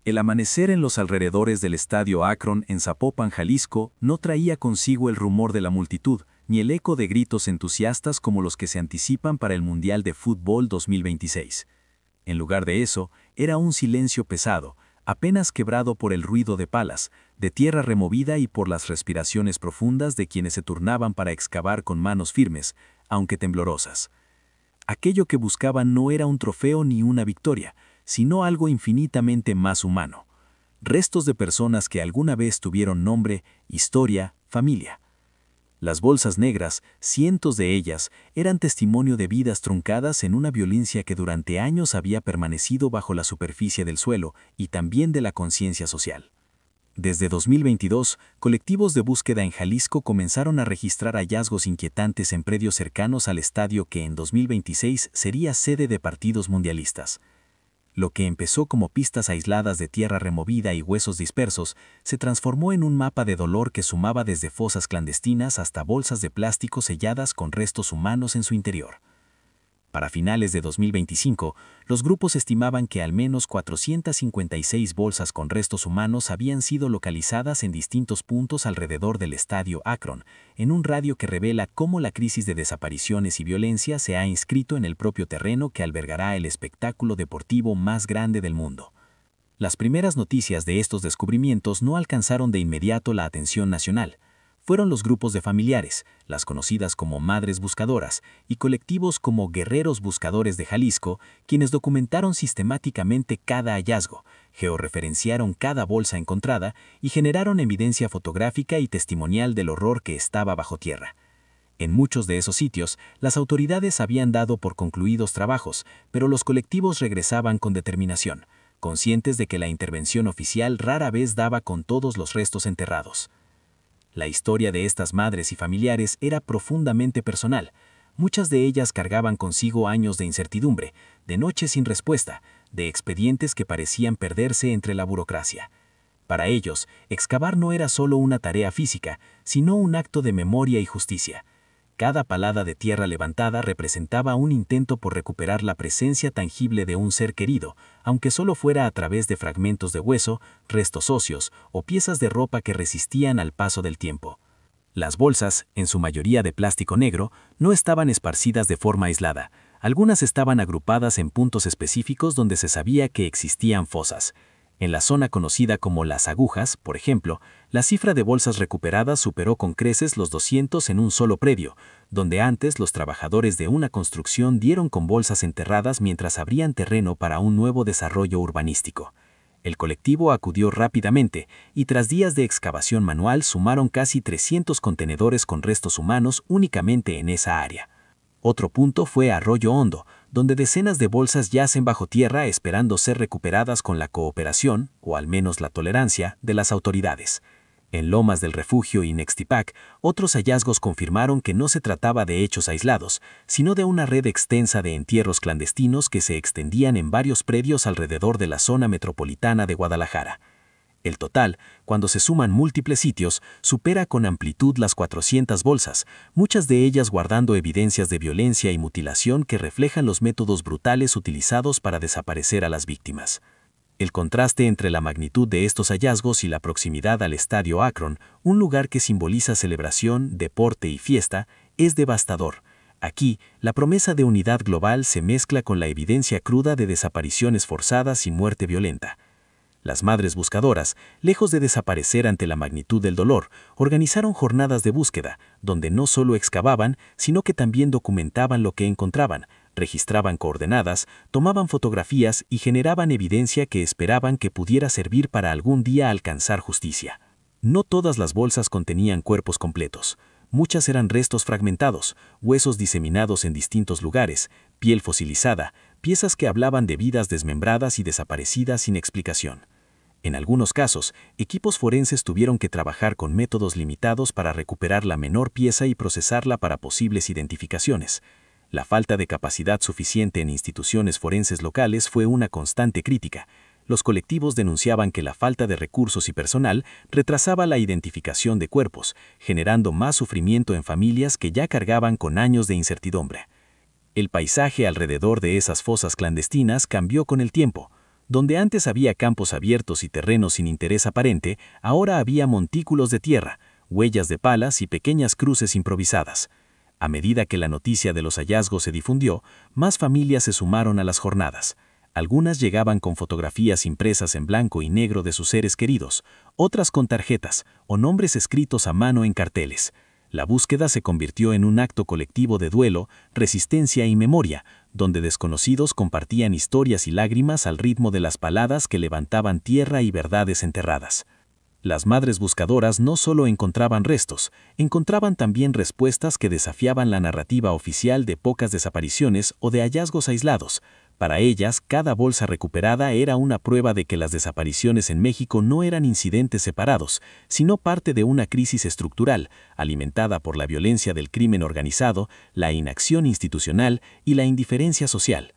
El amanecer en los alrededores del estadio Akron en Zapopan, Jalisco, no traía consigo el rumor de la multitud, ni el eco de gritos entusiastas como los que se anticipan para el Mundial de Fútbol 2026. En lugar de eso, era un silencio pesado, apenas quebrado por el ruido de palas, de tierra removida y por las respiraciones profundas de quienes se turnaban para excavar con manos firmes, aunque temblorosas. Aquello que buscaban no era un trofeo ni una victoria, sino algo infinitamente más humano. Restos de personas que alguna vez tuvieron nombre, historia, familia. Las bolsas negras, cientos de ellas, eran testimonio de vidas truncadas en una violencia que durante años había permanecido bajo la superficie del suelo y también de la conciencia social. Desde 2022, colectivos de búsqueda en Jalisco comenzaron a registrar hallazgos inquietantes en predios cercanos al estadio que en 2026 sería sede de partidos mundialistas. Lo que empezó como pistas aisladas de tierra removida y huesos dispersos, se transformó en un mapa de dolor que sumaba desde fosas clandestinas hasta bolsas de plástico selladas con restos humanos en su interior. Para finales de 2025, los grupos estimaban que al menos 456 bolsas con restos humanos habían sido localizadas en distintos puntos alrededor del estadio Akron, en un radio que revela cómo la crisis de desapariciones y violencia se ha inscrito en el propio terreno que albergará el espectáculo deportivo más grande del mundo. Las primeras noticias de estos descubrimientos no alcanzaron de inmediato la atención nacional. Fueron los grupos de familiares, las conocidas como Madres Buscadoras, y colectivos como Guerreros Buscadores de Jalisco, quienes documentaron sistemáticamente cada hallazgo, georreferenciaron cada bolsa encontrada y generaron evidencia fotográfica y testimonial del horror que estaba bajo tierra. En muchos de esos sitios, las autoridades habían dado por concluidos trabajos, pero los colectivos regresaban con determinación, conscientes de que la intervención oficial rara vez daba con todos los restos enterrados. La historia de estas madres y familiares era profundamente personal. Muchas de ellas cargaban consigo años de incertidumbre, de noches sin respuesta, de expedientes que parecían perderse entre la burocracia. Para ellos, excavar no era solo una tarea física, sino un acto de memoria y justicia. Cada palada de tierra levantada representaba un intento por recuperar la presencia tangible de un ser querido, aunque solo fuera a través de fragmentos de hueso, restos óseos o piezas de ropa que resistían al paso del tiempo. Las bolsas, en su mayoría de plástico negro, no estaban esparcidas de forma aislada. Algunas estaban agrupadas en puntos específicos donde se sabía que existían fosas. En la zona conocida como Las Agujas, por ejemplo, la cifra de bolsas recuperadas superó con creces los 200 en un solo predio, donde antes los trabajadores de una construcción dieron con bolsas enterradas mientras abrían terreno para un nuevo desarrollo urbanístico. El colectivo acudió rápidamente y tras días de excavación manual sumaron casi 300 contenedores con restos humanos únicamente en esa área. Otro punto fue Arroyo Hondo, donde decenas de bolsas yacen bajo tierra esperando ser recuperadas con la cooperación, o al menos la tolerancia, de las autoridades. En Lomas del Refugio y Nextipac, otros hallazgos confirmaron que no se trataba de hechos aislados, sino de una red extensa de entierros clandestinos que se extendían en varios predios alrededor de la zona metropolitana de Guadalajara. El total, cuando se suman múltiples sitios, supera con amplitud las 400 bolsas, muchas de ellas guardando evidencias de violencia y mutilación que reflejan los métodos brutales utilizados para desaparecer a las víctimas. El contraste entre la magnitud de estos hallazgos y la proximidad al estadio Akron, un lugar que simboliza celebración, deporte y fiesta, es devastador. Aquí, la promesa de unidad global se mezcla con la evidencia cruda de desapariciones forzadas y muerte violenta. Las Madres Buscadoras, lejos de desaparecer ante la magnitud del dolor, organizaron jornadas de búsqueda, donde no solo excavaban, sino que también documentaban lo que encontraban, registraban coordenadas, tomaban fotografías y generaban evidencia que esperaban que pudiera servir para algún día alcanzar justicia. No todas las bolsas contenían cuerpos completos. Muchas eran restos fragmentados, huesos diseminados en distintos lugares, piel fosilizada, piezas que hablaban de vidas desmembradas y desaparecidas sin explicación. En algunos casos, equipos forenses tuvieron que trabajar con métodos limitados para recuperar la menor pieza y procesarla para posibles identificaciones. La falta de capacidad suficiente en instituciones forenses locales fue una constante crítica. Los colectivos denunciaban que la falta de recursos y personal retrasaba la identificación de cuerpos, generando más sufrimiento en familias que ya cargaban con años de incertidumbre. El paisaje alrededor de esas fosas clandestinas cambió con el tiempo. Donde antes había campos abiertos y terrenos sin interés aparente, ahora había montículos de tierra, huellas de palas y pequeñas cruces improvisadas. A medida que la noticia de los hallazgos se difundió, más familias se sumaron a las jornadas. Algunas llegaban con fotografías impresas en blanco y negro de sus seres queridos, otras con tarjetas o nombres escritos a mano en carteles. La búsqueda se convirtió en un acto colectivo de duelo, resistencia y memoria, donde desconocidos compartían historias y lágrimas al ritmo de las paladas que levantaban tierra y verdades enterradas. Las madres buscadoras no solo encontraban restos, encontraban también respuestas que desafiaban la narrativa oficial de pocas desapariciones o de hallazgos aislados. Para ellas, cada bolsa recuperada era una prueba de que las desapariciones en México no eran incidentes separados, sino parte de una crisis estructural, alimentada por la violencia del crimen organizado, la inacción institucional y la indiferencia social.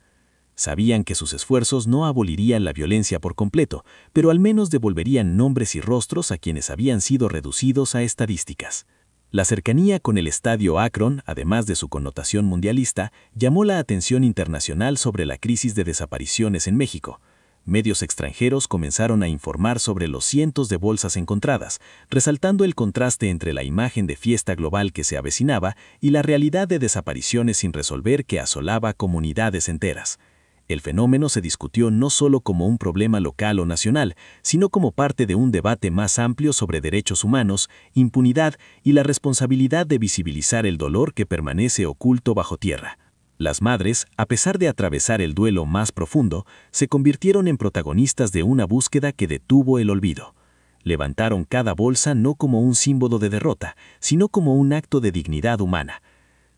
Sabían que sus esfuerzos no abolirían la violencia por completo, pero al menos devolverían nombres y rostros a quienes habían sido reducidos a estadísticas. La cercanía con el estadio Akron, además de su connotación mundialista, llamó la atención internacional sobre la crisis de desapariciones en México. Medios extranjeros comenzaron a informar sobre los cientos de bolsas encontradas, resaltando el contraste entre la imagen de fiesta global que se avecinaba y la realidad de desapariciones sin resolver que asolaba comunidades enteras. El fenómeno se discutió no solo como un problema local o nacional, sino como parte de un debate más amplio sobre derechos humanos, impunidad y la responsabilidad de visibilizar el dolor que permanece oculto bajo tierra. Las madres, a pesar de atravesar el duelo más profundo, se convirtieron en protagonistas de una búsqueda que detuvo el olvido. Levantaron cada bolsa no como un símbolo de derrota, sino como un acto de dignidad humana.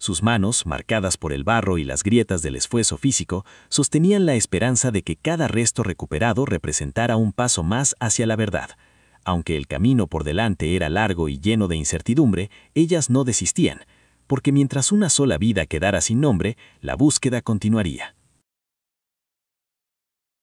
Sus manos, marcadas por el barro y las grietas del esfuerzo físico, sostenían la esperanza de que cada resto recuperado representara un paso más hacia la verdad. Aunque el camino por delante era largo y lleno de incertidumbre, ellas no desistían, porque mientras una sola vida quedara sin nombre, la búsqueda continuaría.